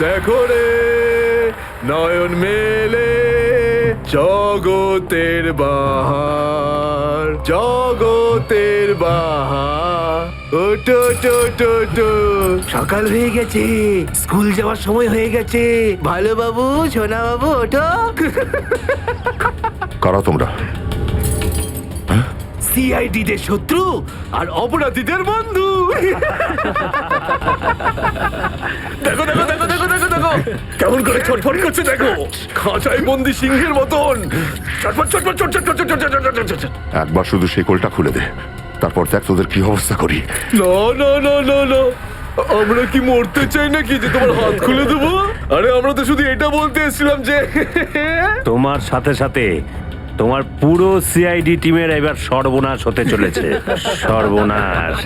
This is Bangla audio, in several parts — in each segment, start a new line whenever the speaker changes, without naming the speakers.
দেখো রে নয়ন মেলে জগতের বাহার, জগতের বাহার। ওটো টো টো টো, সকাল হয়ে গেছে, স্কুল যাওয়ার সময় হয়ে গেছে। ভালো বাবু, সোনা বাবু, ওঠো।
কারা তোমরা?
সিআইডি দের শত্রু আর অপরাধীদের বন্ধু। দেখো দেখো দেখো দেখো দেখো দেখো কেমন করে ছটফট করছে, দেখো খাঁচায় বন্দি সিংহের মতন ছটফট ছটফট ছটফট ছটফট ছটফট।
একবার শুধু শেকলটা খুলে দে, তারপর দেখ তোদের কি অবস্থা করি।
না না না না না, আমরা কি মরতে চাই নাকি যে তোমার হাত খুলে দেবো? আরে আমরা তো শুধু এটা বলতে এসেছিলাম যে
তোমার সাথে সাথে তোমার পুরো সিআইডি টিমের এবার সর্বনাশ হতে চলেছে। সর্বনাশ।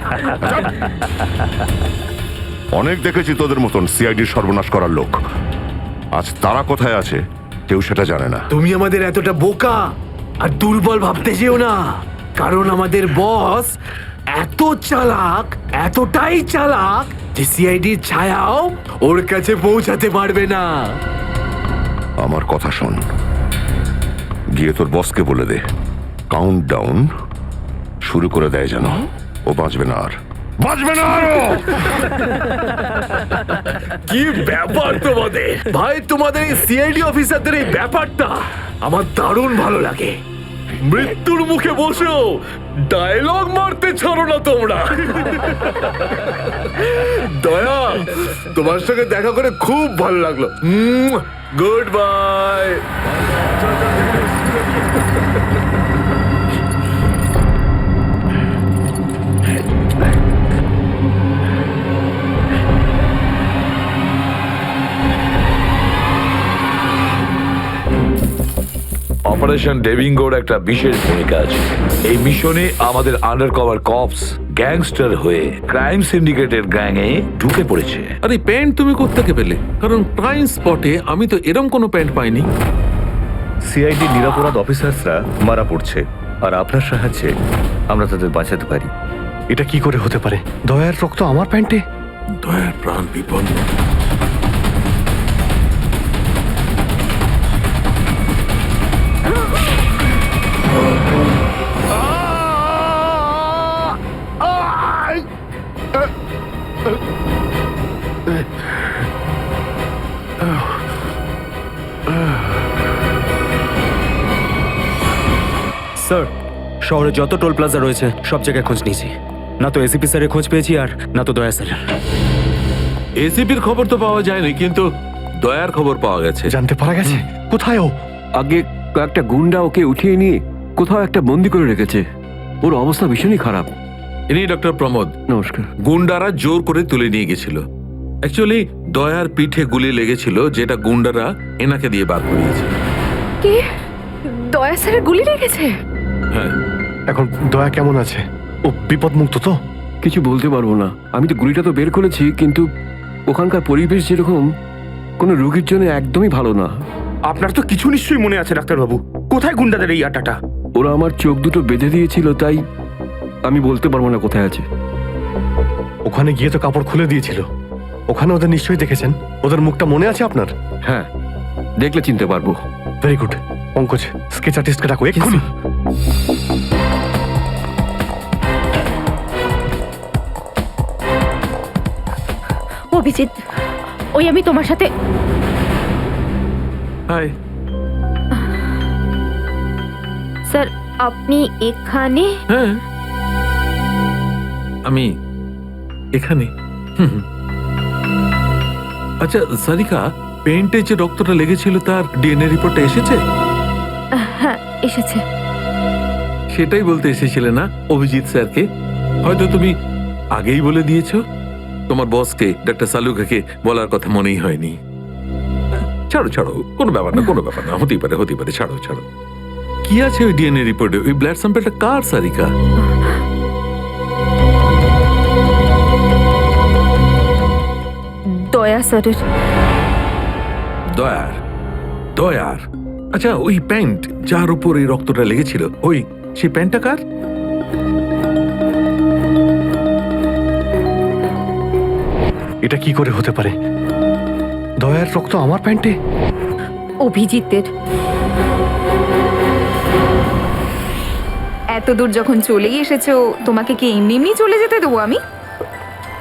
অনেক দেখেছি তোদের মতন সিআইডির সর্বনাশ করার লোক। আজ তারা কোথায় আছে কেউ সেটা জানে না।
তুমি আমাদের এতটা বোকা আর দুর্বল ভাবতে যেও না, কারণ আমাদের বস এত চালাক, এতটাই চালাক যে সিআইডির ছায়াও ওর কাছে পৌঁছাতে পারবে না।
আমার কথা শোন, গিয়ে তোর বসকে বলে দে কাউন্ট ডাউন শুরু করে দেয় যেন ও বাঁচবে না আর, বাঁচবে না আরো।
কি ব্যাপার তোমাদের ভাই, তোমাদের এই সিআইডি অফিসারদের এই ব্যাপারটা আমার দারুণ ভালো লাগে। মৃত্যুর মুখে বসেও ডায়লগ মারতে ছাড়ো না তোমরা। দয়া, তোমার সঙ্গে দেখা করে খুব ভালো লাগলো। Good bye.
অপারেশন ডেভিঙ্গোর একটা বিশেষ ভূমিকা আছে এই মিশনে। আমাদের আন্ডারকভার কপস গ্যাংস্টার হয়ে ক্রাইম সিন্ডিকেটের গ্যাংয়ে ঢুকে পড়েছে।
আরে প্যান্ট তুমি কোত্থেকে পেলে? কারণ ক্রাইম স্পটে আমি তো এরম কোনো প্যান্ট পাইনি।
সিআইডি নিরাপরাধ অফিসার্সরা মারা পড়ছে, আর আপনার সাহায্যে আমরা তাদের বাঁচাতে পারি।
এটা কি করে হতে পারে? দয়ার রক্ত আমার প্যান্টে?
দয়ার প্রাণ বিপন্ন।
স্যার, শহরে যত টোল প্লাজা রয়েছে সব জায়গায় খোঁজ নিয়েছি, না তো এসিপি স্যারের খোঁজ পেয়েছি আর না তো দয়া স্যারের।
এসিপির খবর তো পাওয়া যায়নি, কিন্তু দয়ার খবর পাওয়া গেছে।
জানতে পারা গেছে কোথায় ও?
আগে কয়েকটা গুন্ডা ওকে উঠিয়ে নিয়ে কোথাও একটা বন্দি করে রেখেছে। ওর অবস্থা ভীষণই খারাপ।
ইনি ডক্টর প্রমোদ।
নমস্কার।
গুন্ডারা জোর করে তুলে নিয়ে গেছিল। অ্যাকচুয়ালি দয়ার পিঠে গুলি লেগেছিল, যেটা গুন্ডারা এনাকে দিয়ে বার করিয়েছে।
কি? দয়া স্যারের গুলি লেগেছে?
হ্যাঁ।
এখন দয়া কেমন আছে? ও বিপদ মুক্ত তো?
কিছু বলতে পারবো না। আমি তো গুলিটা তো বের করেছি, কিন্তু ওখানকার পরিবেশ যেরকম কোনো রোগীর জন্য একদমই ভালো না।
আপনার তো কিছু নিশ্চয়ই মনে আছে ডাক্তারবাবু, কোথায় গুন্ডাদের এই আটাটা?
ওরা আমার চোখ দুটো বেঁধে দিয়েছিল, তাই আমি বলতে পারবো না কোথায় আছে।
ওখানে গিয়ে তো কাপড় খুলে দিয়েছিল। ওখানে ওদের নিশ্চয়ই দেখেছেন। ওদের মুখটা মনে আছে আপনার?
হ্যাঁ, দেখলে চিনতে পারবো।
Very good. পঙ্কজ, স্কেচ আর্টিস্টকে ডাকো এক্ষুনি।
অভিজিৎ, ওই আমি তোমার সাথে।
হাই।
স্যার, আপনি এখানে?
হ্যাঁ, আমি এখানে। আচ্ছা সারিকা, পেন্টে যে রক্তটা লেগেছিল তার ডিএনএ রিপোর্টটা এসেছে?
হ্যাঁ, এসেছে।
সেটাই বলতে এসেছিলে না অভিজিৎ স্যারকে? হয়তো তুমি আগেই বলে দিয়েছো। তোমার বসকে ডক্টর সালুকাকে বলার কথা মনেই হয়নি। ছাড়ো ছাড়ো, কোনো ব্যাপার না, কোনো ব্যাপার না, হতেই পারে হতেই পারে, ছাড়ো ছাড়ো। কি আছে ওই ডিএনএ রিপোর্টে? ওই ব্লাড স্যাম্পলটা কার সারিকা?
দয়া স্যারের।
দয়ার? দয়ার? আচ্ছা, ওই প্যান্ট যার উপর এই রক্তটা লেগেছিল, ওই সেই প্যান্টটা কার?
এটা কি করে হতে পারে? দয়ার রক্ত আমার প্যান্টে?
অভিজিতের। এত দূর যখন চলেই এসেছো, তোমাকে কি এমনি এমনি চলে যেতে দেবো আমি?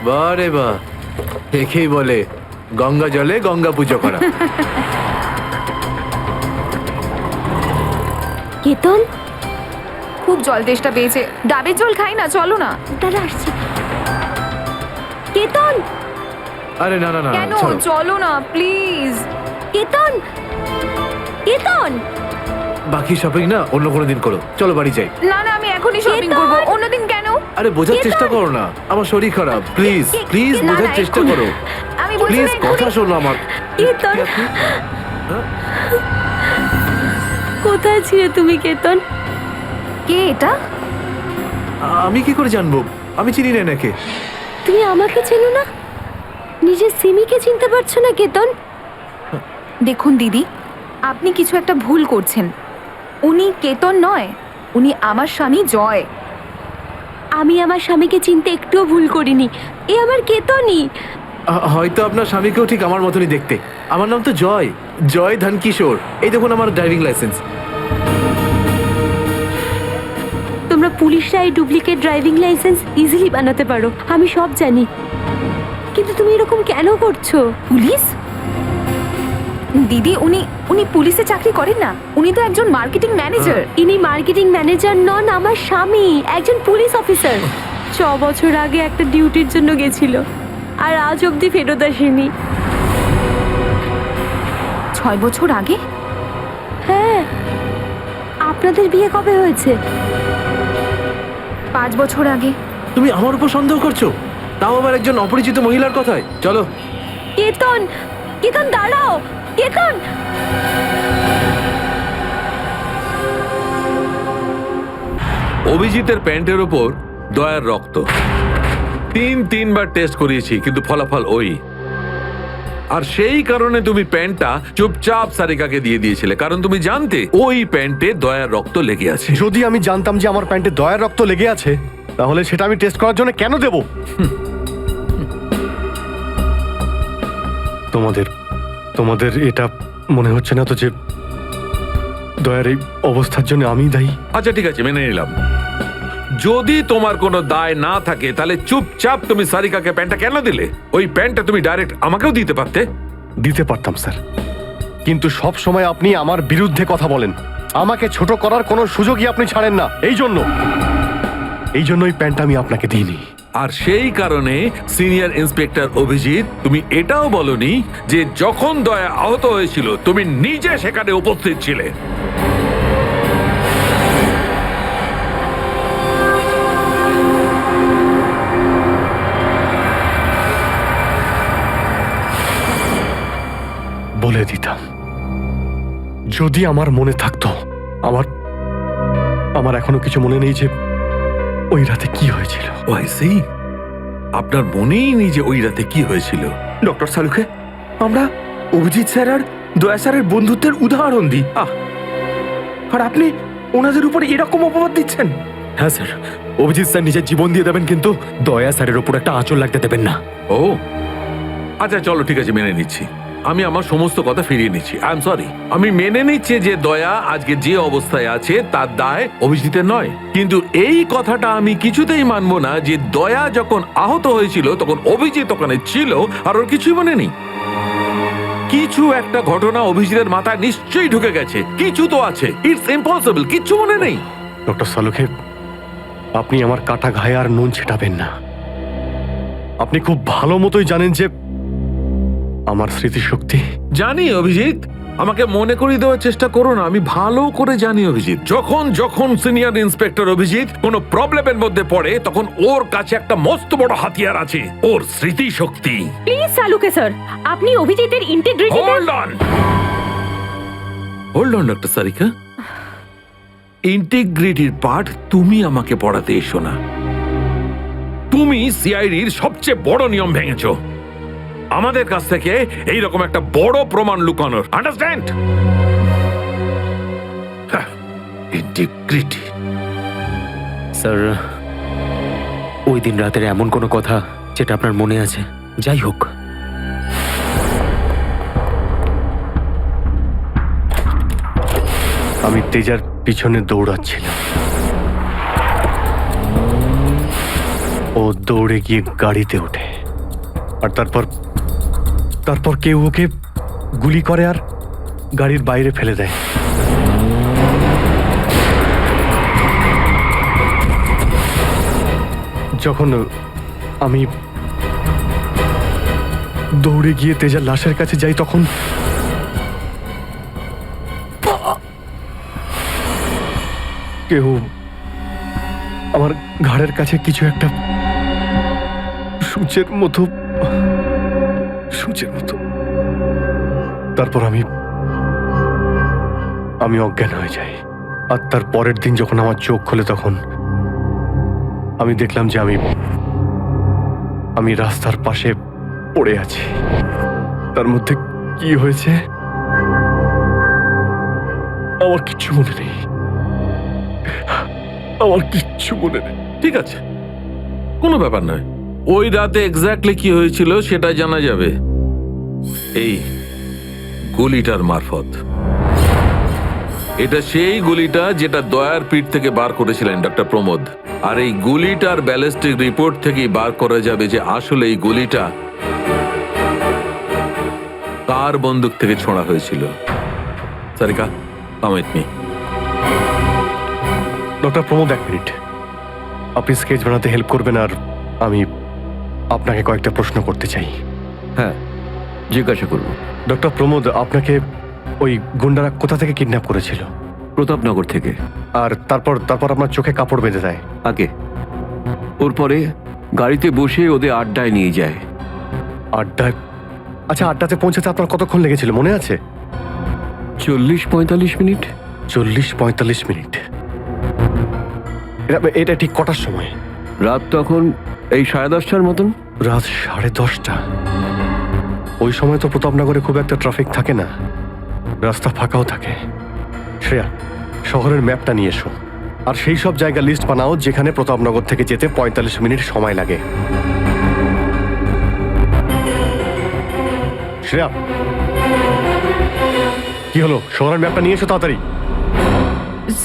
বারে বা, দেখেই বলে গঙ্গা জলে গঙ্গা পুজো করা।
কেতন খুব জল তেষ্টা পেয়েছে, ডাবের জল খাই না, চলো না। দাদা আসছি। কেতন
আরে না না না,
কেন?
ছাড়ো।
চলো না প্লিজ। কেতন, কেতন।
বাকি শপিং না অন্য কোনো দিন করো, চলো বাড়ি যাই।
না না, আমি এখনই শপিং করবো, অন্যদিন কেন?
আরে বোঝার চেষ্টা করো না, আমার শরীর খারাপ, প্লিজ প্লিজ
না,
বোঝার
না,
চেষ্টা
এক্ষুনি।
করো,
আমি বলছি
প্লিজ
না, এক্ষুনি।
কথা শোনো আমার।
কেতন,
কি আপনি?
কোথায় ছিলে তুমি কেতন? কে এটা?
আমি কি করে জানবো? আমি চিনি না এনাকে।
তুমি আমাকে চেনো না? নিজের সিমিকে চিনতে পারছো না কেতন? দেখুন দিদি, আপনি কিছু একটা ভুল করছেন। উনি কেতন নয়, উনি আমার স্বামী জয়। আমি আমার স্বামীকে চিনতে একটুও ভুল করিনি, এ আমার কেতনই।
হয়তো আপনার স্বামীকেও ঠিক আমার মতনই দেখতে। আমার নাম তো জয়, জয় ধনকিশোর। এই দেখুন আমার ড্রাইভিং লাইসেন্স।
তোমরা পুলিশরা এই ডুপ্লিকেট ড্রাইভিং লাইসেন্স ইজিলি বানাতে পারো, আমি সব জানি, কিন্তু তুমি এরকম কেন করছো? পুলিশ? দিদি, উনি উনি পুলিশে চাকরি করেন না, উনি তো একজন মার্কেটিং ম্যানেজার। ইনি মার্কেটিং ম্যানেজার নন, আমার স্বামী একজন পুলিশ অফিসার। 6 বছর আগে একটা ডিউটির জন্য গেছিল, আর আজ অবধি ফেরত আসেনি। 6 বছর আগে? হ্যাঁ। আপনাদের বিয়ে কবে হয়েছে? 5 বছর আগে।
তুমি আমার উপর সন্দেহ করছো, তাও আবার একজন অপরিচিত মহিলার কথায়। চলো।
কেতন, কেতন দাঁড়াও, কেতন।
অভিজিতের প্যান্টের ওপর দয়ার রক্ত। 3বার টেস্ট করিয়েছি, কিন্তু ফলাফল ওই। আর সেই কারণে তুমি প্যান্টটা চুপচাপ সারিকাকে দিয়ে দিয়েছিলে, কারণ তুমি জানতে ওই প্যান্টে দয়ার রক্ত লেগে আছে।
যদি আমি জানতাম যে আমার প্যান্টে দয়ার রক্ত লেগে আছে, তাহলে সেটা আমি টেস্ট করার জন্য কেন দেব? তোমাদের এটা মনে হচ্ছে না তো যে দয়ার এই অবস্থার জন্য আমি দায়ী?
আচ্ছা ঠিক আছে, মেনে নিলাম। যদি তোমার কোনো দায় না থাকে, তাহলে চুপচাপ তুমি সারিকাকে প্যান্টটা কেন দিলে? ওই প্যান্টটা তুমি ডাইরেক্ট আমাকেও দিতে পারতে।
দিতে পারতাম স্যার, কিন্তু সব সময় আপনি আমার বিরুদ্ধে কথা বলেন, আমাকে ছোট করার কোনো সুযোগই আপনি ছাড়েন না। এই জন্য ওই প্যান্টটা আমি আপনাকে দিইনি।
আর সেই কারণে সিনিয়র ইন্সপেক্টর অভিজিৎ, তুমি এটাও বলনি যে যখন দয়া আহত হয়েছিল তুমি নিজে সেখানে উপস্থিত ছিলে।
বলে দিতাম, যদি আমার মনে থাকতো। আমার এখনো কিছু মনে নেই যে ওই রাতে কি হয়েছিল।
আপনার মনেই নেই যে ওই রাতে কি হয়েছিল?
ডক্টর সালুখে, আমরা অভিজিৎ স্যার আর দয়া স্যারের বন্ধুত্বের উদাহরণ দিই, আর আপনি ওনাদের উপর এরকম অপবাদ দিচ্ছেন? হ্যাঁ স্যার, অভিজিৎ স্যার নিজের জীবন দিয়ে দেবেন, কিন্তু দয়া স্যারের উপর একটা আঁচল লাগতে দেবেন না।
ও আচ্ছা, চলো ঠিক আছে, মেনে নিচ্ছি। আমি আমার সমস্ত কথা ফিরিয়ে নিচ্ছি। I am sorry. আমি মেনে নিচ্ছি যে দয়া আজকে যে অবস্থায় আছে তার দায় অভিজিতের নয়, কিন্তু এই কথাটা আমি কিছুতেই মানবো না যে দয়া যখন আহত হয়েছিল তখন অভিজিৎ ওখানে ছিল আর ওর কিছুই মনে নেই। কিছু একটা ঘটনা অভিজিতের মাথায় নিশ্চয়ই ঢুকে গেছে, কিছু তো আছে। ইটস ইম্পসিবল কিচ্ছু মনে নেই।
ডক্টর সালুখে, আপনি আমার কাটা ঘায়ে আর নুন ছেটাবেন না। আপনি খুব ভালো মতোই জানেন যে আমার স্মৃতিশক্তি।
জানি অভিজিৎ, আমাকে মনে করিয়ে দেওয়ার চেষ্টা করো না। আমি ভালো করে জানি অভিজিৎ, যখন সিনিয়র ইন্সপেক্টর অভিজিৎ কোনো প্রবলেমের মধ্যে পড়ে তখন ওর কাছে একটা মস্ত বড় হাতিয়ার আছে, ওর স্মৃতিশক্তি।
প্লিজ সালুকে স্যার, আপনি অভিজিতের integrity.
Hold on doctor Sarika, ইন্টিগ্রিটির পার্ট তুমি আমাকে পড়াতে এসো না। তুমি সিআইডির সবচেয়ে বড় নিয়ম ভেঙেছো, আমাদের কাছ থেকে এইরকম একটা বড় প্রমাণ লুকানোর। আন্ডারস্ট্যান্ড? ইন্টিগ্রিটি।
স্যার, ওই দিন রাতের এমন কোনো কথা যেটা আপনার মনে আছে? যাই হোক,
আমি তেজার পিছনে দৌড়াচ্ছিলাম। ও দৌড়ে গিয়ে গাড়িতে ওঠে, আর তারপর কেউ ওকে গুলি করে আর গাড়ির বাইরে ফেলে দেয়। যখন আমি দৌড়ে গিয়ে তেজার লাশের কাছে যাই, তখন কেউ আমার ঘাড়ের কাছে কিছু একটা সূচের মতো তারপর আমি অজ্ঞান হয়ে যাই। আর তার পরের দিন যখন আমার চোখ খোলে, তখন আমি দেখলাম যে আমি রাস্তার পাশে পড়ে আছি। তার মধ্যে কি হয়েছে আমার কিচ্ছু মনে নেই।
ঠিক আছে, কোনো ব্যাপার নয়। ওই রাতে এক্স্যাক্টলি কি হয়েছিল সেটা জানা যাবে এই গুলিটার মারফত। এটা সেই গুলিটা যেটা দয়ার পিঠ থেকে বার করেছিলেন ডক্টর প্রমোদ। আর এই গুলিটার ব্যালিস্টিক রিপোর্ট থেকেই বার করা যাবে যে আসলে এই গুলিটা কার বন্দুক থেকে ছোঁড়া হয়েছিল। Sarika, come with me.
Doctor Pramod, 1 minute. আপনি স্কেচ বানাতে হেল্প করবেন, আর আমি আপনাকে কয়েকটা প্রশ্ন করতে চাই।
হ্যাঁ, জিজ্ঞাসা করব।
ডক্টর প্রমোদ, আপনাকে ওই গুন্ডারা কোথা থেকে কিডন্যাপ করেছিল?
প্রতাপনগর থেকে।
আর তারপর আপনার চোখে কাপড় বেঁধে দেয়?
আগে ওর পরে গাড়িতে বসে ওদের আড্ডায় নিয়ে যায়।
আড্ডায়? আচ্ছা, আড্ডাতে পৌঁছাতে আপনার কতক্ষণ লেগেছিল মনে আছে?
40-45 মিনিট।
40-45 মিনিট? এটা ঠিক কটার সময়?
রাত তখন এই 10:30টার মতন।
রাত 10:30টা? ওই সময় তো প্রতাপনগরে খুব একটা ট্রাফিক থাকে না, রাস্তা ফাঁকাও থাকে। শ্রেয়া, শহরের ম্যাপটা নিয়ে এসো, আর সেই সব জায়গা লিস্ট বানাও যেখানে প্রতাপনগর থেকে যেতে 45 মিনিট সময় লাগে। শ্রেয়া, কি হলো? শহরের ম্যাপটা নিয়ে এসো তাড়াতাড়ি।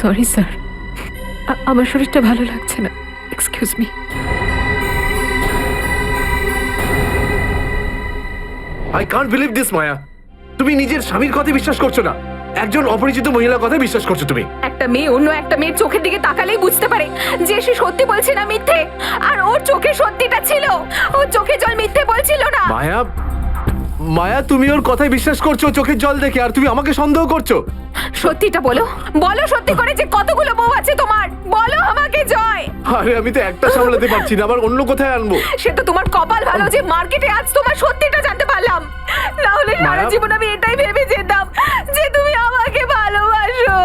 সরি স্যার, আমার শরীরটা ভালো লাগছে না, excuse me.
I can't believe this Maya. তুমি নিজের স্বামীর কথা বিশ্বাস করছো না, একজন অপরিচিত মহিলার কথা বিশ্বাস করছো তুমি।
একটা মেয়ে অন্য একটা মেয়ের চোখের দিকে তাকালেই বুঝতে পারে যে সে সত্যি বলছে না মিথ্যে। আর ওর চোখে সত্যিটা ছিল, ওর চোখে জল মিথ্যে বলছিল না।
মায়া, তুমি ওর কথায় বিশ্বাস করছো চোখের জল দেখে, আর তুমি আমাকে সন্দেহ করছো।
সত্যিটা বলো, বলো সত্যি করে যে কতগুলো বউ আছে তোমার, বলো আমাকে জয়।
আরে আমি তো একটা সামলাতে পারছি না, আবার অন্য কোথায় আনবো?
সে তো তোমার কপাল ভালো যে মার্কেটে আজ তোমার সত্যিটা জানতে পারলাম, না হলে সারা জীবন আমি এটাই ভেবে যেতাম যে তুমি আমাকে ভালোবাসো।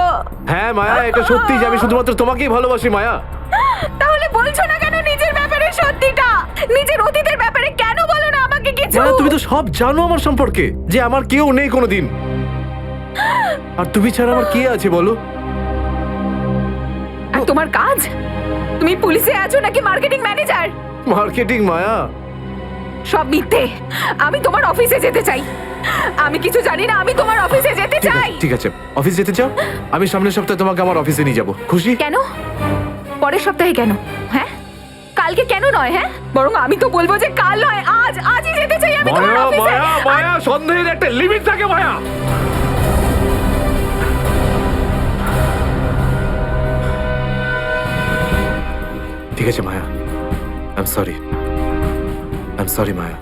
হ্যাঁ মায়া, এটা সত্যি যে আমি শুধুমাত্র তোমাকেই ভালোবাসি মায়া।
তাহলে বলছো না কেন নিজের ব্যাপারে সত্যিটা? নিজের অতীতের ব্যাপারে কেন বলো না আমাকে কিছু?
মায়া, তুমি তো সব জানো আমার সম্পর্কে, যে আমার কেউ নেই কোনোদিন। আর তুমি ছাড়া আমার কে আছে বলো?
আর তোমার কাজ? তুমি পুলিশে আছো নাকি মার্কেটিং ম্যানেজার?
মার্কেটিং মায়া।
সব মিথ্যে। আমি তোমার অফিসে যেতে চাই। আমি কিছু জানি না, আমি তোমার অফিসে যেতে চাই।
ঠিক আছে, অফিস যেতে চাও? আমি সামনের সপ্তাহে তোমাকে আমার অফিসে নিয়ে যাবো। খুশি?
কেন? পরের সপ্তাহে কেন? হ্যাঁ, কালকে কেন নয়? হ্যাঁ, বরং আমি তো বলবো যে কাল নয়, আজই যেতে চাই আমি তোমার
মায়া
অফিসে।
মায়া মায়া, সন্দেহের একটা লিমিট থাকে মায়া। ঠিক আছে মায়া, আই এম সরি মায়া,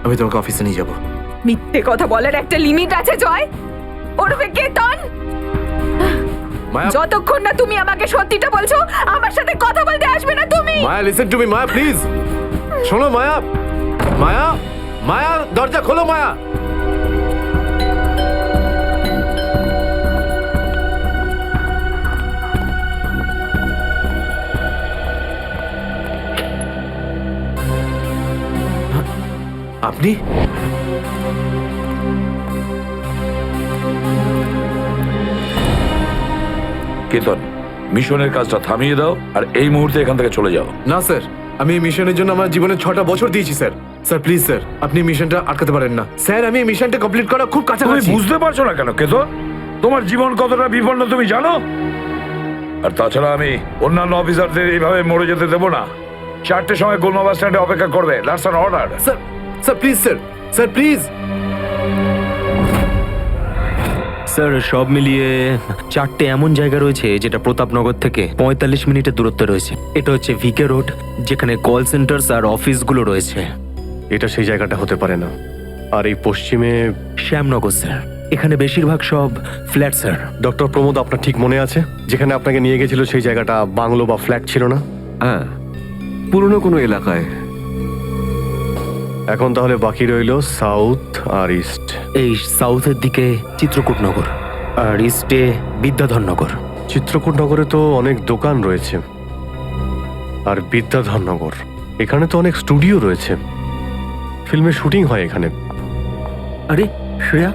আমি তোমাকে অফিসে নিয়ে যাবো।
মিথ্যে কথা বলার একটা লিমিট আছে জয়, ওরফে কেতন।
মায়া,
যতক্ষণ না তুমি আমাকে সত্যিটা বলছো, আমার সাথে কথা বলতে আসবে না তুমি।
Maya listen to me Maya, please শোনো মায়া। মায়া মায়া, দরজা খোলো মায়া। আপনি?
কেতন, মিশনের কাজটা থামিয়ে দাও আর এই মুহূর্তে এখান থেকে চলে যাও।
না স্যার, আমি এই মিশনের জন্য আমার জীবনে 6টা বছর দিয়েছি স্যার। স্যার প্লিজ স্যার, আপনি মিশনটা আটকাতে পারেন না স্যার। আমি এই মিশনটা কমপ্লিট করা খুব
তুমি
কাছাকাছি।
বুঝতে পারছো না কেন কেতন? তোমার জীবন কতটা বিপন্ন তুমি জানো? আর তাছাড়া আমি অন্যান্য অফিসারদের এইভাবে মরে যেতে দেবো না। 4টের সময় গোলমা বাস স্ট্যান্ডে অপেক্ষা করবে। That's an order.
Sir sir please sir sir please.
Sir সব মিলিয়ে 4টে এমন জায়গা রয়েছে যেটা প্রতাপনগর থেকে 45 মিনিটের দূরত্বে রয়েছে। এটা হচ্ছে ভিকে রোড, যেখানে কল সেন্টার্স আর অফিসগুলো রয়েছে।
এটা সেই জায়গাটা হতে পারে না। আর এই পশ্চিমে
শ্যামনগর স্যার, এখানে বেশিরভাগ সব ফ্ল্যাট স্যার।
ডক্টর প্রমোদ, আপনার ঠিক মনে আছে যেখানে আপনাকে নিয়ে গেছিল সেই জায়গাটা বাংলো বা ফ্ল্যাট ছিল না?
হ্যাঁ, পুরনো কোনো এলাকায়।
এখন তাহলে বাকি রইল সাউথ আর ইস্ট।
এই সাউথের দিকে চিত্রকূটনগর আর ইস্টে বিদ্যাধরনগর।
চিত্রকূটনগরে তো অনেক দোকান রয়েছে, আর বিদ্যাধরনগর এখানে তো অনেক স্টুডিও রয়েছে, ফিল্মের শুটিং হয় এখানে।
আরে শ্রেয়া,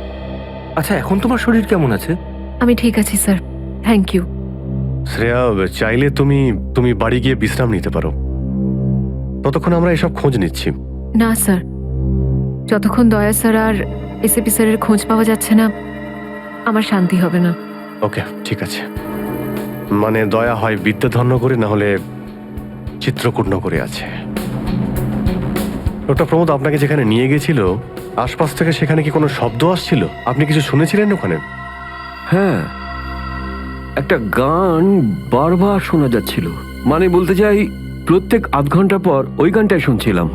আচ্ছা এখন তোমার শরীর কেমন আছে?
আমি ঠিক আছি স্যার, থ্যাংক ইউ।
শ্রেয়া, চাইলে তুমি বাড়ি গিয়ে বিশ্রাম নিতে পারো, ততক্ষণ আমরা এসব খোঁজ নিচ্ছি।
না স্যার, যতক্ষণ দয়া স্যার আর এসএপি স্যারের খোঁজ পাওয়া যাচ্ছে না আমার শান্তি হবে না।
ওকে, ঠিক আছে। মানে দয়া হয় বিদ্যাধরনগরে, না হলে চিত্রকূটনগরে আছে। ডক্টর প্রমোদ আপনাকে যেখানে নিয়ে গেছিল, আশপাশ থেকে সেখানে কি কোনো শব্দ আসছিল? আপনি কিছু শুনেছিলেন ওখানে?
হ্যাঁ, একটা গান বারবার শোনা যাচ্ছিল। মানে বলতে চাই, প্রত্যেক আধ ঘন্টা পর ওই গানটাই শুনছিলাম।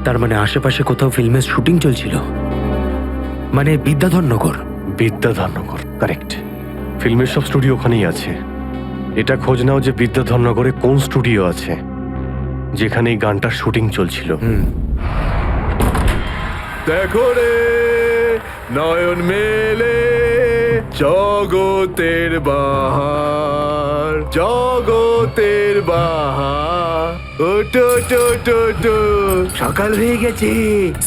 তার মানে আশেপাশে কোথাও ফিল্মের শুটিং চলছিল, মানে বিদ্যাধরনগর।
বিদ্যাধরনগর, কারেক্ট। ফিল্মের সব স্টুডিও ওখানেই আছে। এটা খোঁজ নাও যে বিদ্যাধরনগরে কোন স্টুডিও আছে যেখানে এই গানটার শুটিং চলছিল।
দেখো রে নয়ন মেলে জগতের বাহার, জগতের বাহার। ওটো টো টো টো, সকাল হয়ে গেছে,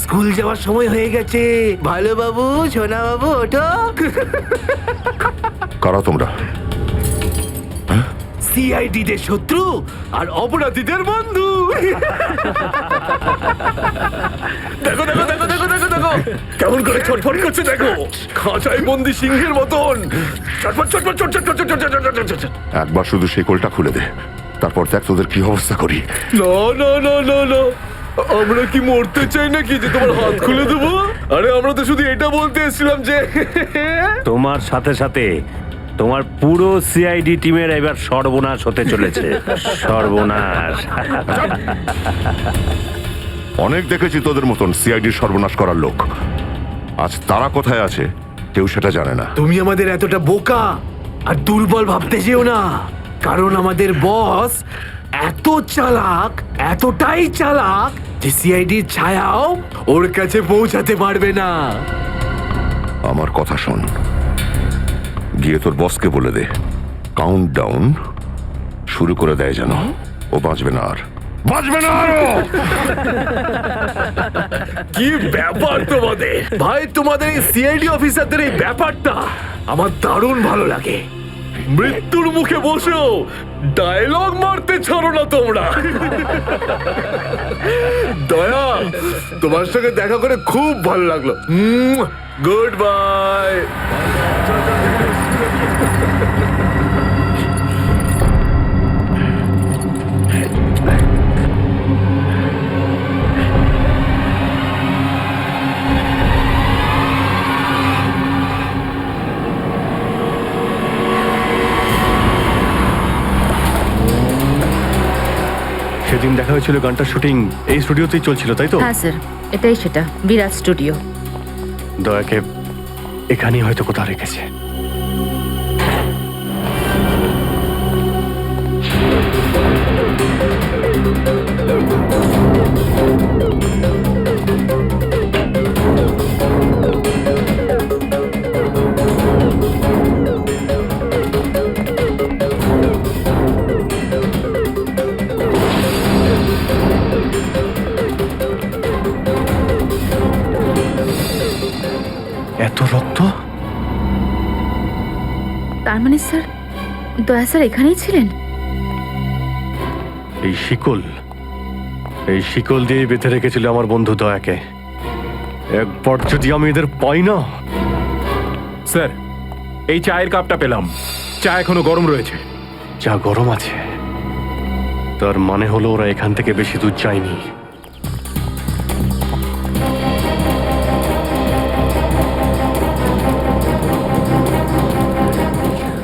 স্কুল যাওয়ার সময় হয়ে গেছে। ভালো বাবু, সোনা বাবু, ওঠো।
কারা তোমরা?
সিআইডি দের শত্রু আর অপরাধীদের বন্ধু। দেখো দেখো দেখো দেখো দেখো দেখো কেমন করে ছটফট করছে, দেখো খাঁচায় বন্দি সিংহের মতন ছটফট ছটফট ছটফট ছটফট ছটফট।
একবার শুধু শেকলটা খুলে দে, তারপর দেখ তোদের কি অবস্থা করি।
না না না না না, আমরা কি মরতে চাই নাকি যে তোমার হাত খুলে দেবো? আরে আমরা তো শুধু এটা বলতে এসেছিলাম যে
তোমার সাথে সাথে তোমার পুরো সিআইডি টিমের এবার সর্বনাশ হতে চলেছে। সর্বনাশ।
অনেক দেখেছি তোদের মতন সিআইডির সর্বনাশ করার লোক। আজ তারা কোথায় আছে কেউ সেটা জানে না।
তুমি আমাদের এতটা বোকা আর দুর্বল ভাবতে যেও না, কারণ আমাদের বস এত চালাক, এতটাই চালাক যে সিআইডির ছায়াও ওর কাছে পৌঁছাতে পারবে না।
আমার কথা শোন, গিয়ে তোর বসকে বলে দে কাউন্ট ডাউন শুরু করে দেয় যেন ও বাঁচবে না আর। বাঁচবে না আরো।
কি ব্যাপার তোমাদের ভাই, তোমাদের এই সিআইডি অফিসারদের এই ব্যাপারটা আমার দারুণ ভালো লাগে। মৃত্যুর মুখে বসেও ডায়লগ মারতে ছাড়ো না তোমরা। দয়া, তোমার সঙ্গে দেখা করে খুব ভালো লাগলো। Good bye.
সেদিন দেখা হয়েছিল গানটার শুটিং এই স্টুডিওতেই চলছিল, তাই তো?
হ্যাঁ স্যার, এটাই সেটা, বিরাট স্টুডিও।
দয়াকে এখানেই হয়তো কোথাও রেখেছে। এত রক্ত?
তার মানে স্যার দয়া স্যার এখানেই ছিলেন?
এই শিকল দিয়ে বেঁধে রেখেছিল আমার বন্ধু দয়াকে। একবার যদি আমি এদের পাই না।
স্যার, এই চায়ের কাপটা পেলাম, চা এখনো গরম রয়েছে।
যা গরম আছে তার মানে হলো ওরা এখান থেকে বেশি দূর যায়নি।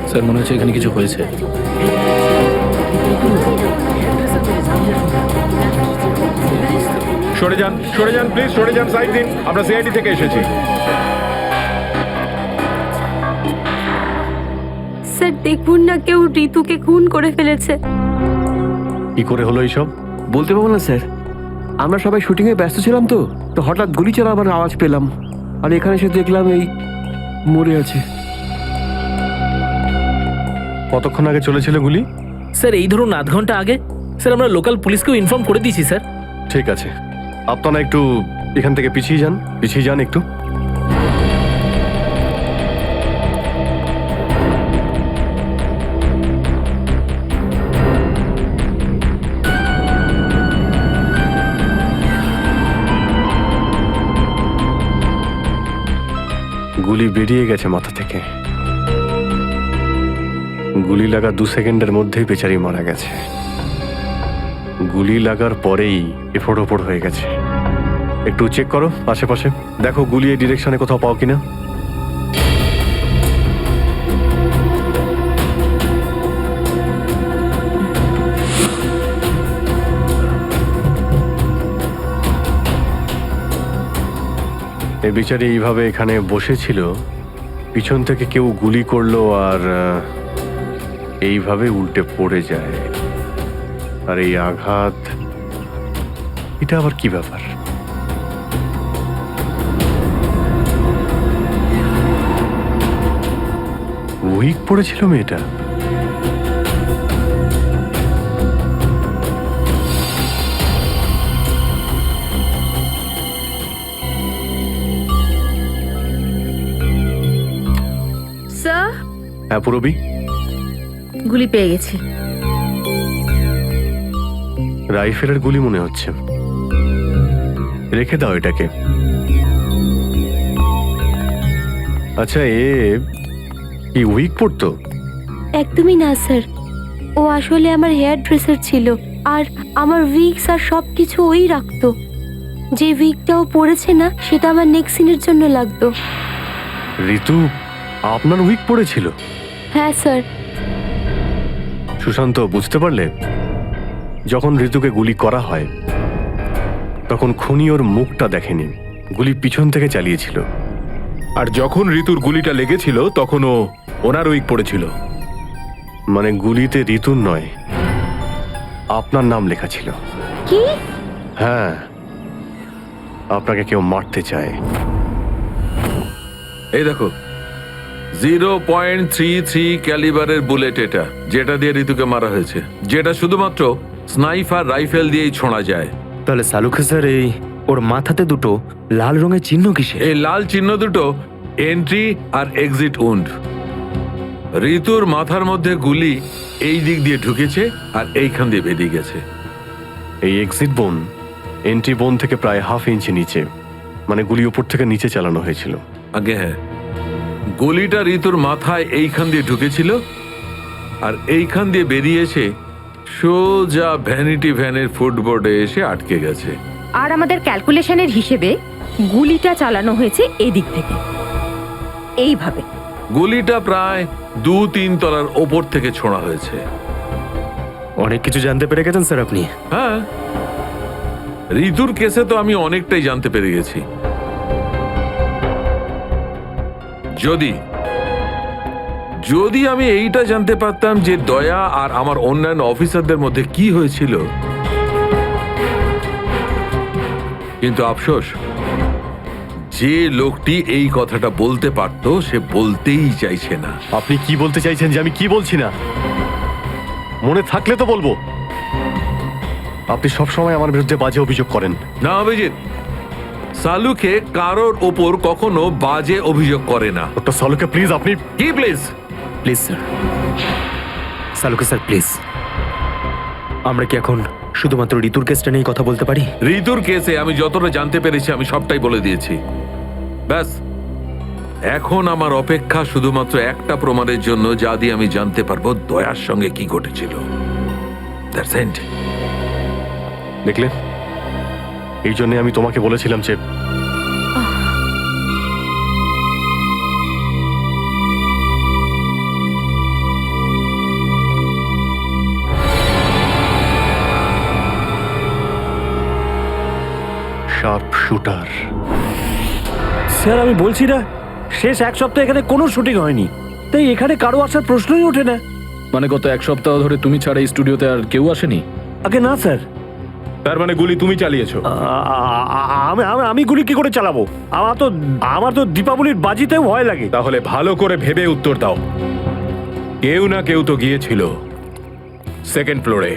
স্যার মনে হচ্ছে এখানে কিছু হয়েছে। সরে যান, সরে যান প্লিজ, সরে যান, সাইড দিন। আমরা সিআইডি থেকে এসেছি।
স্যার দেখুন না, কেউ ঋতুকে খুন করে ফেলেছে।
কি করে হলো এইসব?
বলতে পারবো না স্যার, আমরা সবাই শুটিংয়ে ব্যস্ত ছিলাম তো তো হঠাৎ গুলি চালাবার আওয়াজ পেলাম, আর এখানে এসে দেখলাম এই মরে আছে।
কতক্ষণ আগে চলেছিল গুলি?
স্যার এই ধরুন আধ ঘন্টা আগে। স্যার আমরা লোকাল পুলিশকেও ইনফর্ম করে দিয়েছি স্যার।
ঠিক আছে, আপনারা একটু এখান থেকে পিছিয়ে যান একটু। গুলি বেরিয়ে গেছে মাথা থেকে। গুলি লাগা 2 সেকেন্ডের মধ্যেই বেচারি মারা গেছে। গুলি লাগার পরেই এফোড় ওপড় হয়ে গেছে। একটু চেক করো আশেপাশে, দেখো গুলি এই ডিরেকশনে কোথাও পাও কিনা। এই বিচারি এইভাবে এখানে বসেছিল, পিছন থেকে কেউ গুলি করলো আর এইভাবে উল্টে পড়ে যায়। আর এই আঘাত, এটা আবার কি ব্যাপার? উইক পড়েছিল মেয়েটা।
স্যার
হ্যাঁ পুরবি,
গুলি পেয়ে গেছি।
রাইফেলের গুলি মনে হচ্ছে। রেখে দাও এটাকে। আচ্ছা, কি উইক পড়তো?
একদমই না স্যার, ও আসলে আমার হেয়ার ড্রেসার ছিল, আর আমার উইগস আর সব কিছু ওই রাখতো। যে উইগটা ও পড়েছে না, সেটা আমার নেক্সট সিনের জন্য লাগতো।
ঋতু আপনার উইক পড়েছিল?
হ্যাঁ স্যার।
সুশান্ত, বুঝতে পারলে? যখন ঋতুকে গুলি করা হয় তখন খুনি ওর মুখটা দেখেনি, গুলি পিছন থেকে চালিয়েছিল।
আর যখন ঋতুর গুলিটা লেগেছিল তখন ওনার উইক পড়েছিল।
মানে গুলিতে ঋতুর নয়, আপনার নাম লেখা ছিল।
কি?
হ্যাঁ, আপনাকে কেউ মারতে চায়।
এই দেখো 0.33 ক্যালিবারের বুলেট, এটা যেটা দিয়ে ঋতুকে মারা হয়েছে, যেটা শুধুমাত্র স্নাইপার রাইফেল দিয়েই ছোঁড়া যায়।
তাহলে সালুখে স্যার, এই ওর মাথাতে দুটো লাল রঙের চিহ্ন কিসে?
এই লাল চিহ্ন দুটো এন্ট্রি আর এক্সিট উন্ড। ঋতুর মাথার মধ্যে গুলি এই দিক দিয়ে ঢুকেছে আর এইখান দিয়ে বেরিয়ে গেছে।
এই এক্সিট বোন এন্ট্রি বোন থেকে প্রায় 1/2 ইঞ্চি নিচে, মানে গুলি উপর থেকে নিচে চালানো হয়েছিল।
আগে হ্যাঁ, গুলিটা ঋতুর মাথায় এইখান দিয়ে ঢুকেছিল আর এইখান দিয়ে বেরিয়ে এসে সোজা ভ্যানিটি ভ্যানের ফুটবোর্ডে এসে আটকে গেছে।
আর আমাদের ক্যালকুলেশনের হিসেবে গুলিটা চালানো হয়েছে এদিক থেকে, এইভাবে।
গুলিটা প্রায় 2-3 তলার ওপর থেকে ছোঁড়া হয়েছে।
অনেক কিছু জানতে পেরে গেছেন স্যার আপনি।
হ্যাঁ, ঋতুর কেসে তো আমি অনেকটাই জানতে পেরে গেছি। যদি আমি এইটা জানতে পারতাম যে দয়া আর আমার অন্যান্য অফিসারদের মধ্যে কি হয়েছিল, কিন্তু আফসোস, যে লোকটি এই কথাটা বলতে পারতো সে বলতেই চাইছে না।
আপনি কি বলতে চাইছেন যে আমি কি বলছি না? মনে থাকলে তো বলবো। আপনি সবসময় আমার বিরুদ্ধে বাজে অভিযোগ করেন।
না অভিজিৎ, সালুকে কারোর ওপর কখনো বাজে অভিযোগ করে না।
ওটা সালুকে প্লিজ, আপনি
কি please?
Please sir, Salunke sir please, আমরা কি এখন শুধুমাত্র ঋতুর কেসটা নিয়ে কথা বলতে পারি?
ঋতুর কেসে আমি যতটা জানতে পেরেছি আমি সবটাই বলে দিয়েছি। ব্যাস, এখন আমার অপেক্ষা শুধুমাত্র একটা প্রমাণের জন্য, যা দিয়ে আমি জানতে পারবো দয়ার সঙ্গে কি ঘটেছিল। That's it.
দেখলে, এই জন্য আমি তোমাকে বলেছিলাম যে শার্প শুটার।
স্যার আমি বলছি না, শেষ এক সপ্তাহ এখানে কোনো শুটিং হয়নি, তাই এখানে কারো আসার প্রশ্নই ওঠে না।
মানে গত এক সপ্তাহ ধরে তুমি ছাড়া এই স্টুডিওতে আর কেউ আসেনি?
আগে না স্যার।
তার মানে গুলি তুমি চালিয়েছো?
আমি গুলি কি করে চালাবো? আমার তো দীপাবলির বাজিতেও ভয় লাগে।
তাহলে ভালো করে ভেবে উত্তর দাও। কেউ না কেউ তো গিয়েছিল সেকেন্ড ফ্লোরে।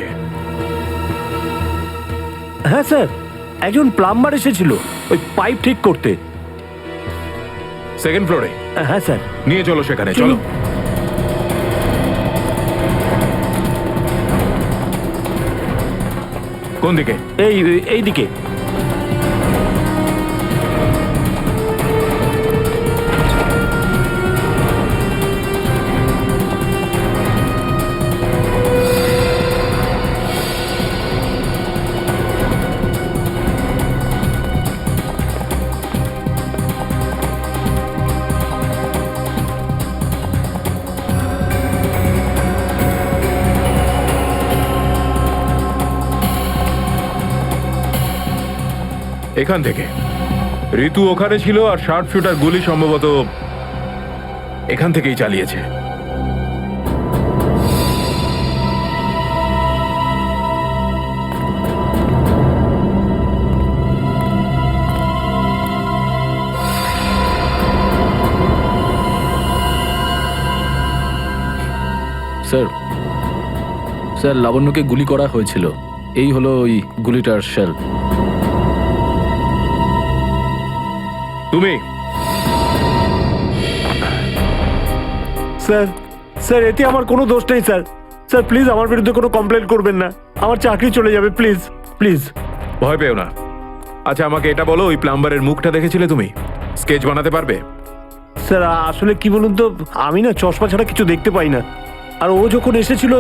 হ্যাঁ স্যার, একজন প্লাম্বার এসেছিল ওই পাইপ ঠিক করতে।
সেকেন্ড ফ্লোরে?
হ্যাঁ স্যার।
নিয়ে চলো সেখানে, চলো। কোন দিকে?
এই দিকে।
এখান থেকে ঋতু ওখানে ছিল, আর শার্প শুটার গুলি সম্ভবত এখান থেকেই চালিয়েছে।
স্যার লাবণ্যকে গুলি করা হয়েছিল। এই হলো ওই গুলিটার শেল।
তুমি?
স্যার এতে আমার কোনো দোষ নেই স্যার। স্যার প্লিজ আমার বিরুদ্ধে কোনো কমপ্লেন করবেন না, আমার চাকরি চলে যাবে, প্লিজ প্লিজ।
ভয় পেও না। আচ্ছা আমাকে এটা বলো, ওই প্লাম্বারের মুখটা দেখেছিলে তুমি? স্কেচ বানাতে পারবে?
স্যার আসলে কি বলুন তো, আমি না চশমা ছাড়া কিছু দেখতে পাই না। আর ও যখন এসেছিল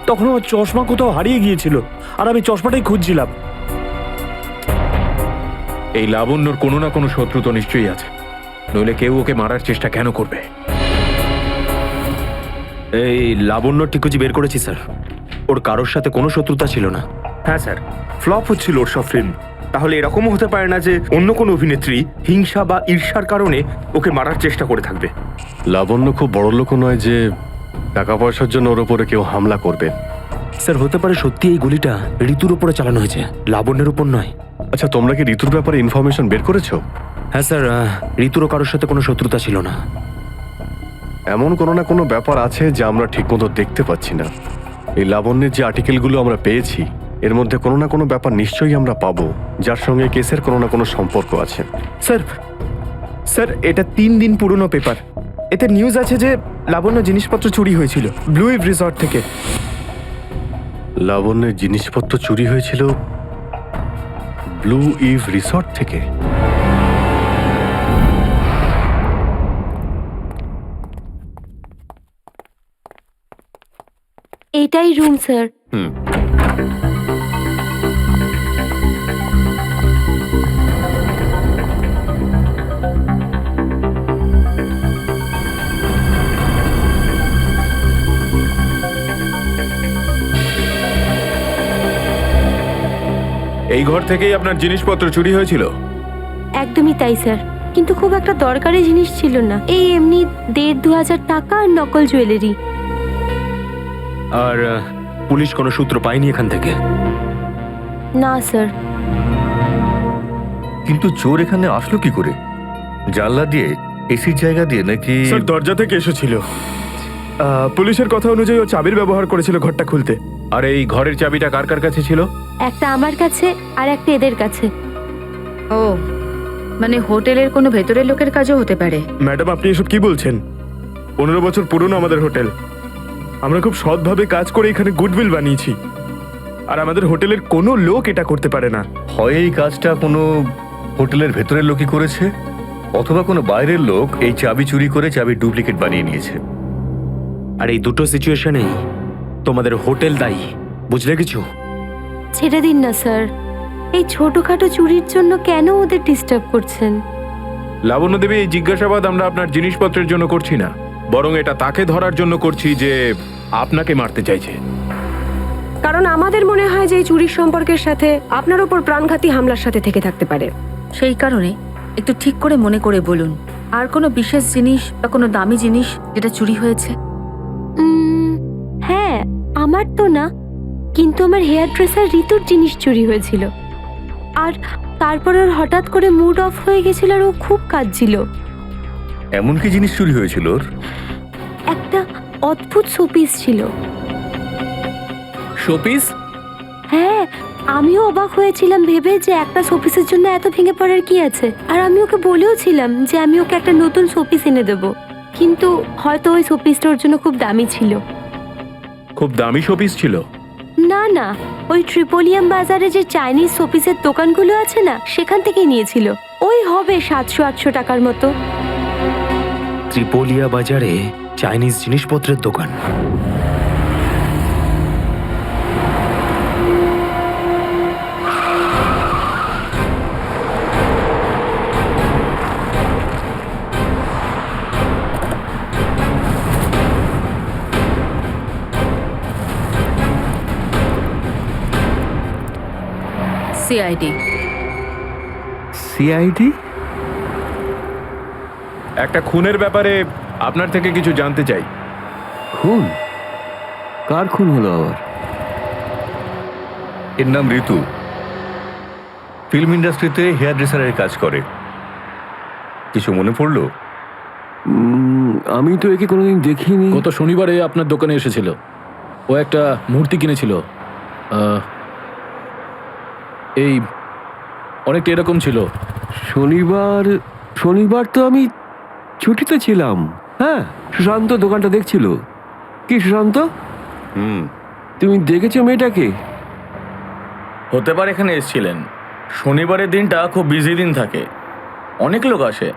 তখন আমার চশমা কোথাও হারিয়ে গিয়েছিল, আর আমি চশমাটাই খুঁজছিলাম।
এই লাবণ্যর কোনো না কোনো শত্রু তো নিশ্চয়ই আছে, নইলে কেউ ওকে মারার চেষ্টা কেন করবে?
এই লাবণ্য টিকুজি বের করেছি স্যার। ওর কারোর সাথে কোনো শত্রুতা ছিল না।
হ্যাঁ স্যার, ফ্লপ হচ্ছিল ওর সব ফিল্ম। তাহলে এরকমও হতে পারে না যে অন্য কোনো অভিনেত্রী হিংসা বা ঈর্ষার কারণে ওকে মারার চেষ্টা করে থাকবে।
লাবণ্য খুব বড় লোক নয় যে টাকা পয়সার জন্য ওর উপরে কেউ হামলা করবে।
স্যার হতে পারে সত্যি এই গুলিটা ঋতুর উপরে চালানো হয়েছে, লাবণ্যের উপর নয়।
আচ্ছা তোমরা কি ঋতুর ব্যাপারে ইনফরমেশন বের করেছো?
হ্যাঁ স্যার, ঋতুরও কারোর সাথে কোনো শত্রুতা ছিল না।
এমন কোনো না কোনো ব্যাপার আছে যা আমরা ঠিকমতো দেখতে পাচ্ছি না। এই লাবণ্যের যে আর্টিকেলগুলো আমরা পেয়েছি, এর মধ্যে কোনো না কোনো ব্যাপার নিশ্চয়ই আমরা পাবো যার সঙ্গে কেসের কোনো না কোনো সম্পর্ক আছে।
স্যার এটা 3 দিন পুরনো পেপার। এতে নিউজ আছে যে লাবণ্য জিনিসপত্র চুরি হয়েছিল ব্লু ইভ রিসর্ট থেকে।
লাবণ্যের জিনিসপত্র চুরি হয়েছিল ব্লু ইভ রিসর্ট থেকে?
এটাই রুম স্যার।
এই ঘর থেকেই আপনার জিনিসপত্র চুরি হয়েছিল?
একদমই তাই স্যার, কিন্তু খুব একটা দরকারি জিনিস ছিল না। এই এমনি 1,500-2,000 টাকা আর নকল জুয়েলারি।
আর পুলিশ কোনো সূত্র পায়নি এখান থেকে?
না স্যার।
কিন্তু চোর এখানে আসলো কি করে? জানলা দিয়ে, এসির জায়গা দিয়ে নাকি?
স্যার দরজা থেকে এসেছিল। পুলিশের কথা অনুযায়ী ও চাবির ব্যবহার করেছিল ঘরটা খুলতে।
আর এই ঘরের চাবিটা কার কার কাছে ছিল?
একটা আমার কাছে আর একটা এদের কাছে।
ও মানে হোটেলের কোনো ভেতরের লোকের কাজও হতে পারে।
ম্যাডাম আপনি এসব কি বলছেন? 15 বছর পুরনো আমাদের হোটেল। আমরা খুব সৎভাবে কাজ করে এখানে গুডউইল বানিয়েছি, আর আমাদের হোটেলের কোনো লোক এটা করতে পারে না।
হয় এই কাজটা কোনো হোটেলের ভেতরের লোকই করেছে, অথবা কোনো বাইরের লোক এই চাবি চুরি করে চাবির ডুপ্লিকেট বানিয়ে নিয়েছে।
আর এই দুটো সিচুয়েশনেই তোমাদের হোটেল দায়ী, বুঝলে কিছু?
ছেড়ে দিন না স্যার, এই ছোটখাটো চুরির জন্য কেন ওদের ডিস্টার্ব করছেন?
লাবণ্য দেবী, এই জিজ্ঞাসাবাদ আমরা আপনার জিনিসপত্রের জন্য করছি না, বরং এটা তাকে ধরার জন্য করছি যে আপনাকে মারতে চাইছে।
কারণ আমাদের মনে হয় যে এই চুরির সম্পর্কের সাথে আপনার উপর প্রাণঘাতী হামলার সাথে থেকে থাকতে পারে।
সেই কারণে একটু ঠিক করে মনে করে বলুন, আর কোনো বিশেষ জিনিস বা কোনো দামি জিনিস যেটা চুরি হয়েছে?
হ্যাঁ, আমার তো না, কিন্তু আমার হেয়ার ড্রেসার ঋতুর জিনিস চুরি হয়েছিল। আর তারপর ওর হঠাৎ করে মুড অফ হয়ে গেছিল আর ও খুব কাঁদছিল।
এমন কি জিনিস চুরি হয়েছিল ওর?
একটা অদ্ভুত শোপিস ছিল।
শোপিস?
হ্যাঁ, আমিও অবাক হয়েছিলাম ভেবে যে একটা শোপিসের জন্য এত ভেঙে পড়ার কি আছে। আর আমি ওকে বলেও ছিলাম যে আমি ওকে একটা নতুন শোপিস এনে দেবো, কিন্তু হয়তো ওই শোপিসটা ওর জন্য খুব দামি ছিল।
খুব দামি শোপিস ছিল?
না না, ওই ট্রিপোলিয়াম বাজারে যে চাইনিজ শোপিসের দোকানগুলো আছে না, সেখান থেকেই নিয়েছিল। ওই হবে 700-800 টাকার মতো।
ত্রিপোলিয়া বাজারে চাইনিজ জিনিসপত্রের দোকান?
সিআইডি।
সিআইডি? একটা খুনের ব্যাপারে আপনার থেকে কিছু জানতে চাই।
খুন? কার খুন হলো আবার?
এর নাম ঋতু, ফিল্ম ইন্ডাস্ট্রিতে হেয়ার ড্রেসারের কাজ করে। কিছু মনে পড়লো?
আমি তো একে কোনোদিন দেখিনি।
গত শনিবারে আপনার দোকানে এসেছিল। ও একটা মূর্তি কিনেছিল, এই অনেকটা এরকম ছিল।
শনিবার তো আমি ছুটিতে ছিলাম। হ্যাঁ, সুশান্ত দোকানটা দেখছিল। কি সুশান্ত, তুমি দেখেছো মেয়েটাকে?
হতে পারে এখানে এসেছিলেন। শনিবারের দিনটা খুব বিজি দিন থাকে, অনেক লোক আসে।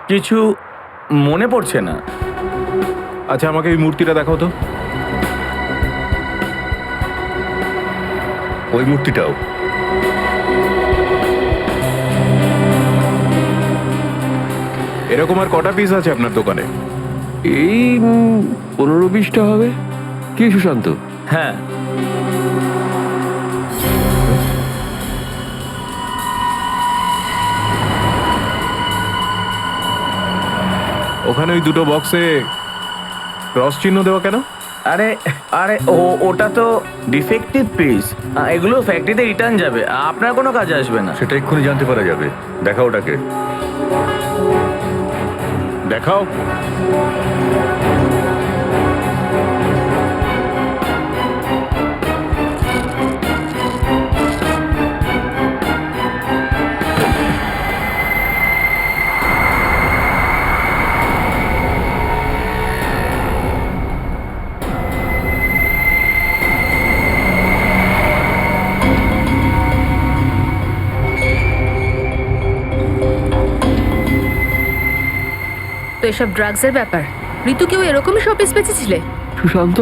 কিছু মনে পড়ছে না।
আচ্ছা, আমাকে এই মূর্তিটা দেখাও তো।
ওই মূর্তিটাও?
এরকম আর কটা পিস আছে আপনার দোকানে?
এই 15-20টা হবে। কি সুশান্ত?
হ্যাঁ,
ওখানে ওই দুটো বক্সে ক্রস চিহ্ন দেওয়া কেন?
আরে আরে ওটা তো ডিফেক্টিভ পিস, এগুলো ফ্যাক্টরিতে রিটার্ন যাবে, আপনার কোনো কাজে আসবে না।
সেটা এক্ষুনি জানতে পারা যাবে। দেখাও ওটাকে।
দেখাও।
তো এসব ড্রাগসের ব্যাপার। ঋতুকেও এরকমই শোপিস বেঁচেছিলে?
সুশান্ত,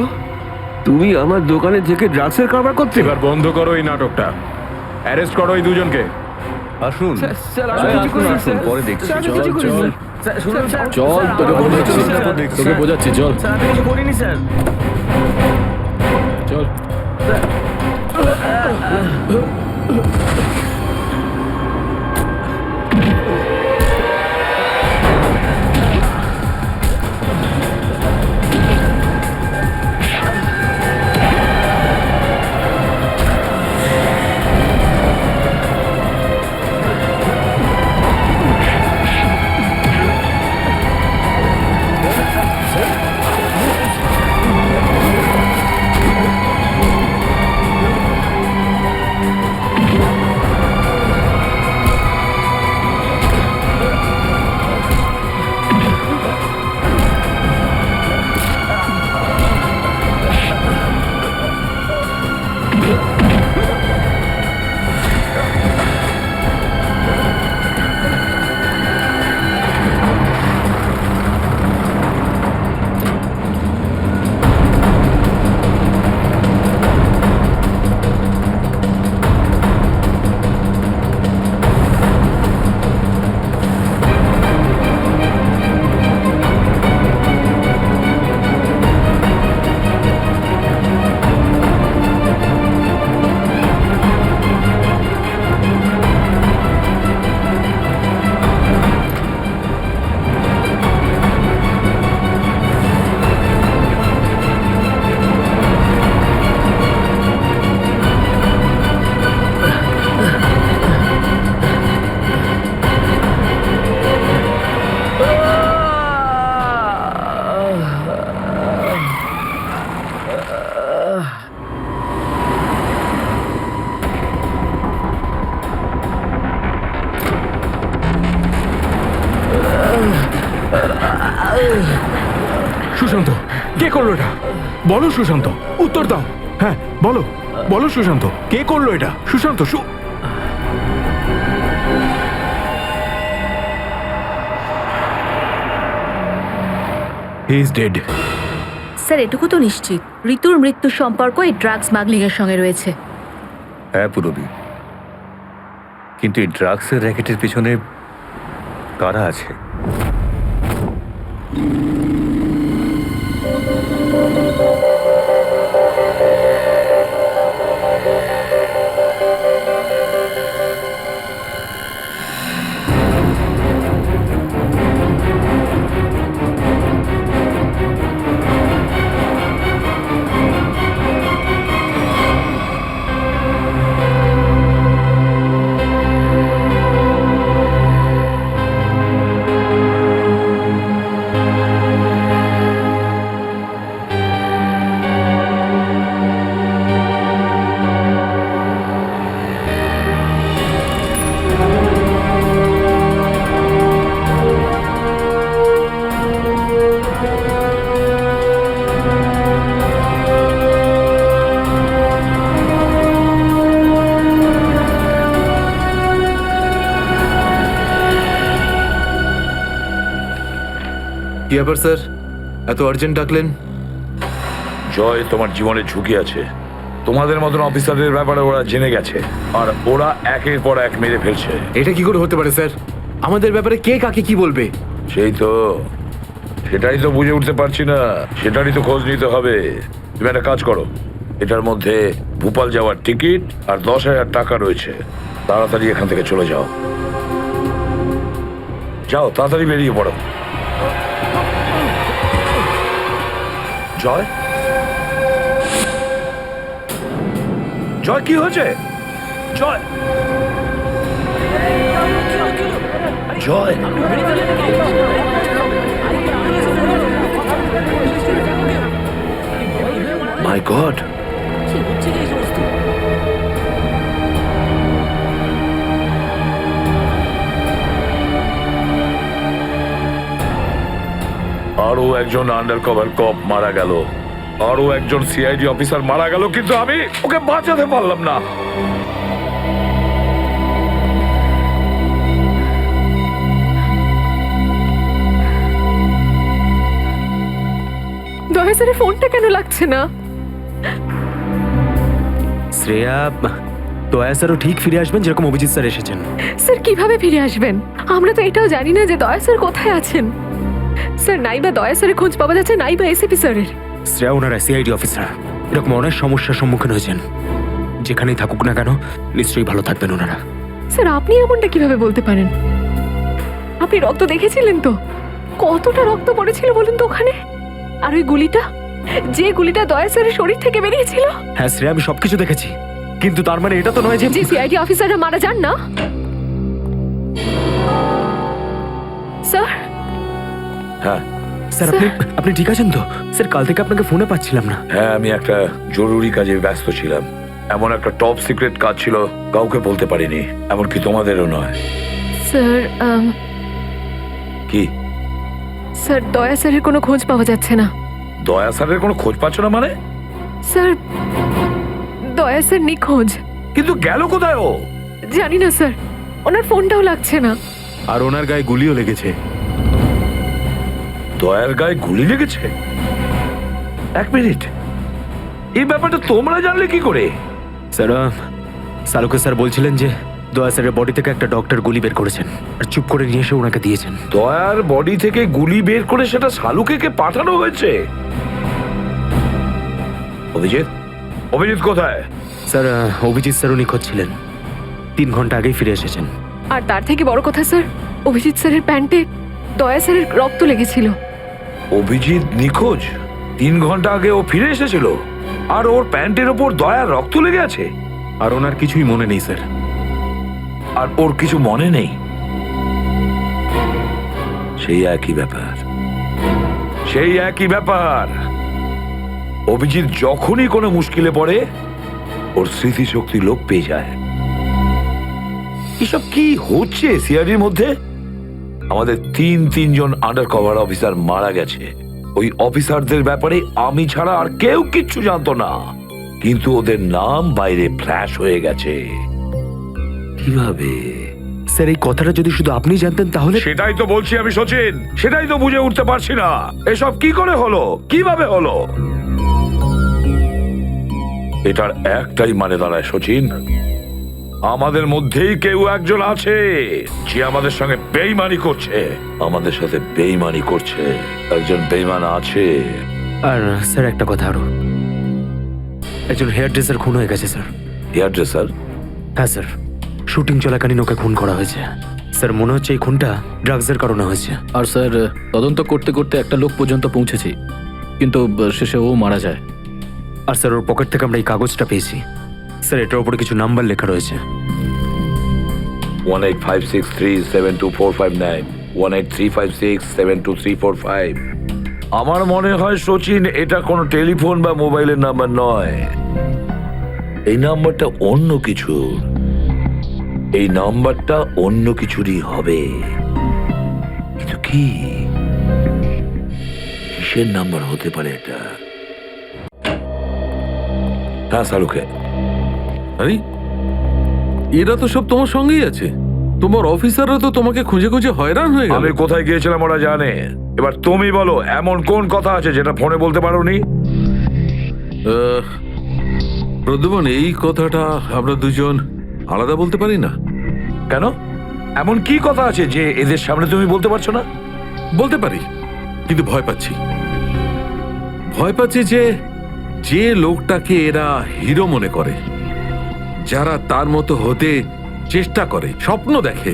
তুমি আমার দোকানে থেকে ড্রাগসের কারবার করতে?
এবার বন্ধ করো এই নাটকটা। অ্যারেস্ট করো এই দুজনকে।
আসুন, পরে দেখছি।
চল, তোকে বোঝাচ্ছি, চল
করিনি স্যার।
চল।
সুশান্ত, কে করলো এটা? বলো সুশান্ত, উত্তর দাও। হ্যাঁ বলো, বলো সুশান্ত, কে করলো এটা? Sushant,
he is dead.
Sir এটুকু তো নিশ্চিত ঋতুর মৃত্যুর সম্পর্ক এই ড্রাগ স্মাগলিং এর সঙ্গে রয়েছে।
হ্যাঁ পুরবি, কিন্তু এই ড্রাগসের র্যাকেটের পিছনে কারা আছে?
কি ব্যাপার স্যার, এত আর্জেন্ট ডাকলেন?
জয়, তোমার জীবনে ঝুঁকি আছে। তোমাদের মতন অফিসারদের ব্যাপারে ওরা জেনে গেছে, আর ওরা একের পর এক মেরে ফেলছে।
এটা কি করে হতে পারে স্যার? আমাদের ব্যাপারে কে কাকে কি বলবে?
সেটাই তো বুঝে উঠতে পারছি না। সেটারই তো খোঁজ নিতে হবে। তুমি একটা কাজ করো, এটার মধ্যে ভোপাল যাওয়ার টিকিট আর 10,000 টাকা রয়েছে। তাড়াতাড়ি এখান থেকে চলে যাও। যাও, তাড়াতাড়ি বেরিয়ে পড়ো। জয়, জয়, কি হয়েছে? জয়, জয়,
মাই গড,
আরো একজন আন্ডার কভার কপ মারা গেল, আরো একজন সিআইডি অফিসার মারা গেল, কিন্তু আমি ওকে বাঁচাতে পারলাম না।
দয়া স্যারের ফোনটা কেন লাগছে না?
শ্রেয়া, দয়া স্যারও ঠিক ফিরে আসবেন যেরকম অভিজিৎ স্যার এসেছেন।
স্যার কিভাবে ফিরে আসবেন? আমরা তো এটাও জানি না যে দয়া স্যার কোথায় আছেন। স্যার নাইবা দয়া স্যারের খোঁজ পাওয়া যাচ্ছে, নাইবা এসিপি স্যারের।
শ্রেয়া, ওনারা সিআইডি অফিসার, এরকম অনেক সমস্যার সম্মুখীন হয়েছেন। যেখানেই থাকুক না কেন, নিশ্চয়ই ভালো থাকবেন ওনারা।
স্যার আপনি এমনটা কিভাবে বলতে পারেন? আপনি রক্ত দেখেছিলেন তো? কতটা রক্ত পড়েছিল বলুন তো ওখানে? আর ওই গুলিটা, যে গুলিটা দয়া স্যারের শরীর থেকে বেরিয়েছিল।
হ্যাঁ শ্রেয়া, আমি সবকিছু দেখেছি, কিন্তু তার মানে এটা তো নয় যে
সিআইডি অফিসাররা মারা যান না। স্যার,
হ্যাঁ
স্যার, আপনি ঠিক আছেন তো? স্যার, কাল থেকে আপনাকে ফোনে পাচ্ছিলাম না।
হ্যাঁ, আমি একটা জরুরি কাজে ব্যস্ত ছিলাম। এমন একটা টপ সিক্রেট কাজ ছিল, কাউকে বলতে পারিনি, এমনকি তোমাদেরও নয়।
স্যার
কি?
স্যার দয়া স্যারের কোনো খোঁজ পাওয়া যাচ্ছে না।
দয়া স্যারের কোনো খোঁজ পাচ্ছ না মানে?
স্যার দয়া স্যার নিখোঁজ।
কিন্তু গেল কোথায় ও?
জানি না স্যার, ওনার ফোনটাও লাগছে না।
আর ওনার গায়ে গুলিও লেগেছে।
দয়ার গায়ে গুলি লেগেছে? এক মিনিট, এই ব্যাপারটা তোমরা জানলে কি করে?
স্যার, সালুকে স্যার বলছিলেন যে দয়া স্যারের বডি থেকে একটা ডক্টর গুলি বের করেছেন আর চুপ করে নিয়ে এসে ওনাকে দিয়েছেন।
দয়ার বডি থেকে গুলি বের করে সেটা শালুকে পাঠানো হয়েছে? অভিজিৎ, অভিজিৎ কোথায়?
স্যার, অভিজিৎ স্যারও নিখোঁজ ছিলেন, 3 ঘন্টা আগেই ফিরে এসেছেন।
আর তার থেকে বড় কথা স্যার, অভিজিৎ স্যারের প্যান্টে দয়া স্যারের রক্ত লেগেছিল।
অভিজিৎ নিখোঁজ? 3 ঘন্টা আগে ও ফিরে এসেছিল, আর ওর প্যান্টের ওপর দয়ার রক্ত লেগে আছে?
আর ওনার কিছুই মনে নেই স্যার।
আর ওর কিছু মনে নেই? সেই একই ব্যাপার, সেই একই ব্যাপার। অভিজিৎ যখনই কোনো মুশকিলে পড়ে, ওর স্মৃতিশক্তি লোপ পেয়ে যায়। এসব কি হচ্ছে সিআইডির মধ্যে? আমাদের তিনজন আন্ডার কভার অফিসার মারা গেছে। ওই অফিসারদের ব্যাপারে আমি ছাড়া আর কেউ কিচ্ছু জানতো না, কিন্তু ওদের নাম বাইরে ফ্ল্যাশ হয়ে গেছে। কিভাবে?
স্যার এই কথাটা যদি শুধু আপনি জানতেন তাহলে।
সেটাই তো বলছি আমি সচিন, সেটাই তো বুঝে উঠতে পারছি না এসব কি করে হলো, কিভাবে হলো। এটার একটাই মানে দাঁড়ায় সচিন, আমাদের মধ্যেই কেউ একজন আছে যে আমাদের সঙ্গে বেইমানি করছে, আমাদের সাথে বেইমানি করছে। একজন বেইমান আছে।
আর স্যার একটা কথা আরো, একজন হেয়ার ড্রেসার খুন হয়ে গেছে স্যার।
Hair dresser?
হ্যাঁ স্যার, শুটিং চলাকালীন ওকে খুন করা হয়েছে। স্যার মনে হচ্ছে এই খুনটা ড্রাগসের কারণে হয়েছে।
আর স্যার তদন্ত করতে করতে একটা লোক পর্যন্ত পৌঁছেছি, কিন্তু শেষে ও মারা যায়।
আর স্যার ওর পকেট থেকে আমরা এই কাগজটা পেয়েছি স্যার, এটার উপরে কিছু নাম্বার লেখা রয়েছে।
1856372459, 1835672345। আমার মনে হয় সচিন এটা কোনো টেলিফোন বা মোবাইলের নাম্বার নয়, এই নাম্বারটা অন্য কিছু, এই নাম্বারটা অন্য কিছুরই হবে। কিন্তু কি, কিসের নাম্বার হতে পারে এটা? হ্যাঁ সালুকে।
আরে এরা তো সব তোমার সঙ্গেই আছে, তোমার অফিসাররা তো তোমাকে খুঁজে খুঁজে হয়রান হয়ে গেল।
আমি কোথায় গিয়েছিলাম ওরা জানে। এবার তুমি বলো এমন কোন কথা আছে যেটা ফোনে বলতে পারোনি?
প্রদ্যুমন, এই কথাটা আমরা দুজন আলাদা বলতে পারি না।
কেন? এমন কি কথা আছে যে এদের সামনে তুমি বলতে পারছো না?
বলতে পারি, কিন্তু ভয় পাচ্ছি। ভয় পাচ্ছি যে যে লোকটাকে এরা হিরো মনে করে, যারা তার মতো হতে চেষ্টা করে, স্বপ্ন দেখে,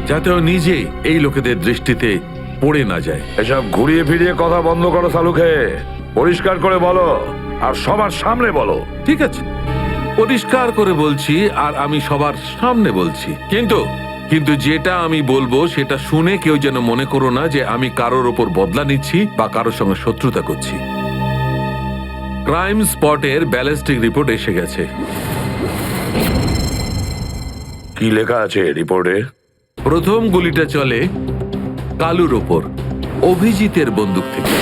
যাতে ও নিজে এই লোকেদের দৃষ্টিতে পড়ে না যায়।
এসব ঘুরিয়ে ফিরিয়ে কথা বন্ধ করো সালুকে, পরিষ্কার করে বলো, আর সবার সামনে বলো।
ঠিক আছে, পরিষ্কার করে বলছি, আর আমি সবার সামনে বলছি, কিন্তু যেটা আমি বলবো সেটা শুনে কেউ যেন মনে করো না যে আমি কারোর ওপর বদলা নিচ্ছি বা কারোর সঙ্গে শত্রুতা করছি। ক্রাইম স্পটের ব্যালিস্টিক রিপোর্ট এসে গেছে।
কি লেখা আছে রিপোর্টে?
প্রথম গুলিটা চলে কালুর ওপর, অভিজিতের বন্দুক থেকে।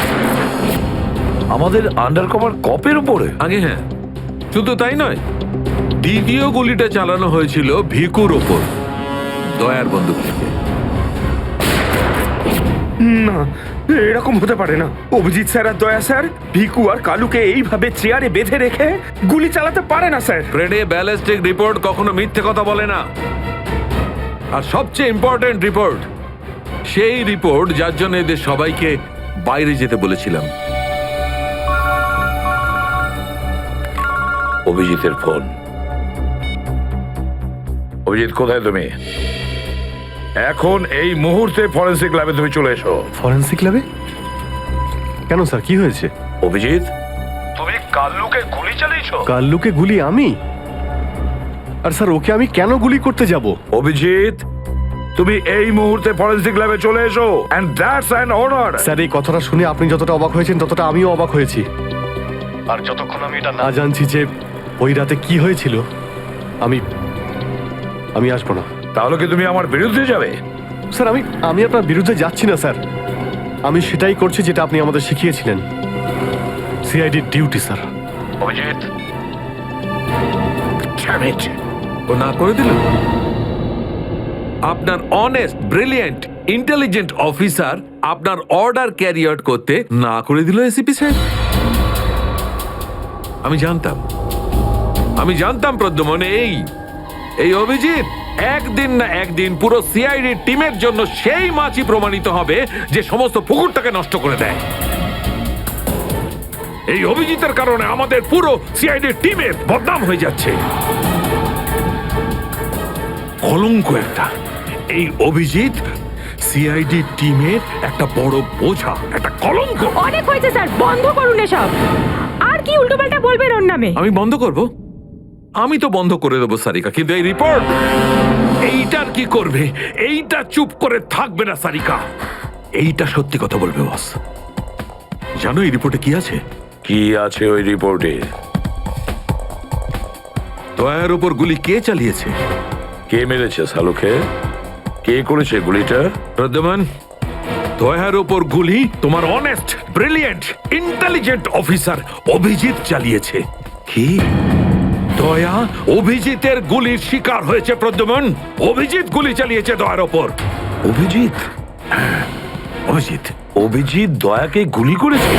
আমাদের আন্ডারকভার কপের উপরে?
আগে হ্যাঁ, শুধু তাই নয়, দ্বিতীয় গুলিটা চালানো হয়েছিল ভিকুর ওপর, দয়ার বন্দুক থেকে।
না, এরকম হতে পারে না। অভিজিৎ স্যার আর দয়া স্যার ভিকু আর কালুকে এইভাবে চেয়ারে বেঁধে রেখে গুলি চালাতে পারে না স্যার।
ফ্রেডে, ব্যালিস্টিক রিপোর্ট কখনো মিথ্যে কথা বলে না। আর সবচেয়ে ইম্পর্টেন্ট রিপোর্ট, সেই রিপোর্ট যার জন্য এদের সবাইকে বাইরে যেতে বলেছিলাম।
অভিজিতের ফোন। অভিজিৎ, কোথায় তুমি? এখন এই মুহূর্তে ফরেনসিক ল্যাবে তুমি চলে এসো।
ফরেনসিক ল্যাবে? কেন স্যার, কি হয়েছে?
অভিজিৎ, তুমি কাল্লুকে গুলি চালিয়েছো?
কাল্লুকে গুলি আমি? আর স্যার ওকে আমি কেন গুলি করতে যাব?
অভিজিৎ, তুমি এই মুহূর্তে ফরেনসিক ল্যাবে চলে এসো, and that's an order.
Sir এই কথাটা শুনে আপনি যতটা অবাক হয়েছেন ততটা আমিও অবাক হয়েছি। আর যতক্ষণ আমি এটা না জানছি যে ওই রাতে কি হয়েছিল, আমি আসবো না।
তাহলে কি তুমি আমার বিরুদ্ধে যাবে?
স্যার আমি আপনার বিরুদ্ধে যাচ্ছি না স্যার, আমি সেটাই করছি যেটা আপনি আমাদের শিখিয়েছিলেন, সিআইডির ডিউটি স্যার।
অভিজিৎ,
ও না করে দিল। আপনার অনেস্ট, ব্রিলিয়েন্ট, ইন্টেলিজেন্ট অফিসার আপনার অর্ডার ক্যারি আউট করতে না করে দিল এসিপি সাহেব। আমি জানতাম প্রদ্যুমন, এই অভিজিৎ একদিন না একদিন পুরো সিআইডি টিমের জন্য সেই মাছি প্রমাণিত হবে যে সমস্ত পুকুরটাকে নষ্ট করে দেয়। এই অভিজিতের কারণে আমাদের পুরো সিআইডি টিমের বদনাম হয়ে যাচ্ছে। কলঙ্ক একটা। এই অভিজিৎ সিআইডি টিমের একটা বড় বোঝা, একটা কলঙ্ক।
অনেক হয়েছে স্যার, বন্ধ করুন এসব। আর কি উল্টোপাল্টা বলবেন ওর নামে?
আমি বন্ধ করব? আমি তো বন্ধ করে দেবো সারিকা, কিন্তু এই রিপোর্ট, এইটার কি করবে? এইটা চুপ করে থাকবে না সারিকা, এইটা সত্যি কথা বলবে বস। জানো এই রিপোর্টে কি আছে?
কি আছে ওই রিপোর্টে?
দয়ার উপর গুলি কে চালিয়েছে,
কে মেরেছে সালুকে, কে কে করেছে গুলিটা?
প্রদ্যুম্ন, দয়ার ওপর গুলি তোমার honest, brilliant, intelligent officer Abhijit চালিয়েছে।
কি?
দয়া অভিজিতের গুলির শিকার হয়েছে। প্রদ্যুম্ন, অভিজিৎ গুলি চালিয়েছে দয়ার ওপর।
অভিজিৎ?
অভিজিৎ
অভিজিৎ দয়াকে গুলি করেছে?